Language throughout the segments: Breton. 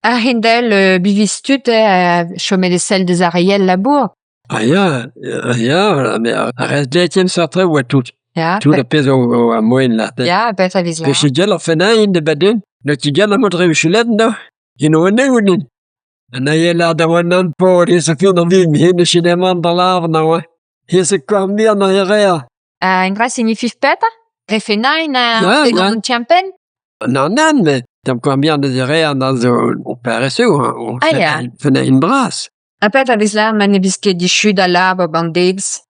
Hindel bivistut chome de sel des Ariel labour. Ja, mais reste detiam sartre ou tout. Ja, Tout le pez o moen la. ja, bet a viz la. Pe gel fena in de baden, no ti gel mo tre chulet no. Ino ne unin. Na yela da wanan po is a film vi mi ne cinema da lav na wa. Hier se kwam na yera. En gras signifie peta? Refenain Ja, ja. en champen? Nan, mais tam kwam bien de yera na zo operaso. Ah, ja. Fena in bras. A bet a viz la man e biske di chud a lab o bandebs.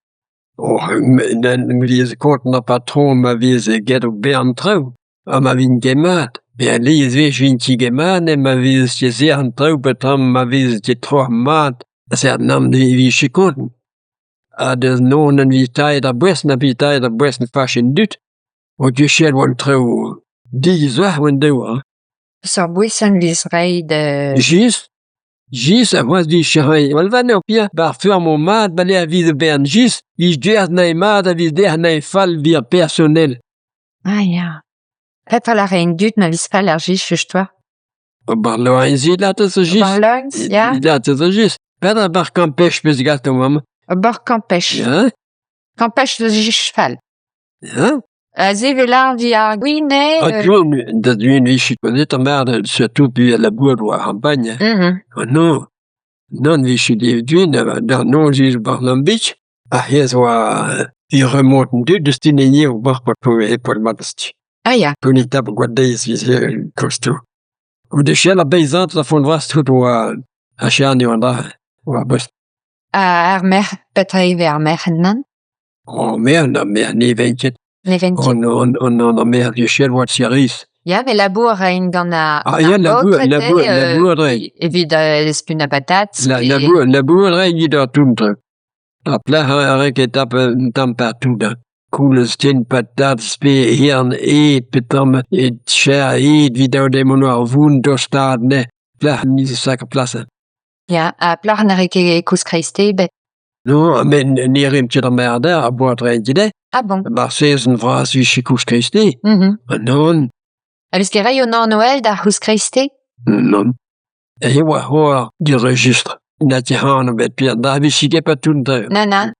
Den vies korten av patron ma vies get og bern trau. Ma vin gemat. Men lies vis vin ti gemat, ma vies je zern trau betram ma vies je tro mat. Så nam vi chikonten. Des nonen vi taid a bresna vi taid a bresna fashion dut. Og je shed wan trau. Dis wa wan dewa. Sor bouessan viz rei de... Gis a was vi chai. Wal van op pia bar fur mon mat balé a vies bern gis. Vi der na mat a vies der na fall vir personnel. Ah, ja. Pet a la rein dut na viz fall ar gis just toi. Bar lo ein zid lat a gis. Bar lugs, ja. Lat a gis. Pedra bar campech pez gat o mam. Bar campech. Ja? Campech de gis fall. Ja? Ze velar vi ar gwine... Dat duin vi chikonet a merde, surtout pi a la bourg ou a campagne. Non. Non vi chikonet duin, da non gis bar lambich. A hez oa vi remonten dut, deus tinenye o bar pot po epol madasti. Ah, ja. Punita po gwad deiz vi kosto. O de chel a beizant la fon vast tout oa a chani oa da. Oa bost. Ar mer, petra eve ar mer nan? O mer ne venket. Ne venti. On a mer de chel oa siris. Ja, me labour rein gant a... Ah, ja, labour rein. Evit espun a patat. Labour rein gid ar tountre. A pla arek et ap tam partout da. Koules tin patat, spe, hirn, petam, et cher, vidao de mono ar voun dostad ne. Pla ni sak a plasa. Ja, a plar na reke kous kreiste, bet. Non, men ni rim ket a merda a boat rein gide. Ah, bon. Bar sezen vras vi chikous kreiste. Non. A viz ket rei o nor Noël da kous kreiste? Non. E oa hoar di registre. Na ti han bet pier da vi chike pa tountre. Nan.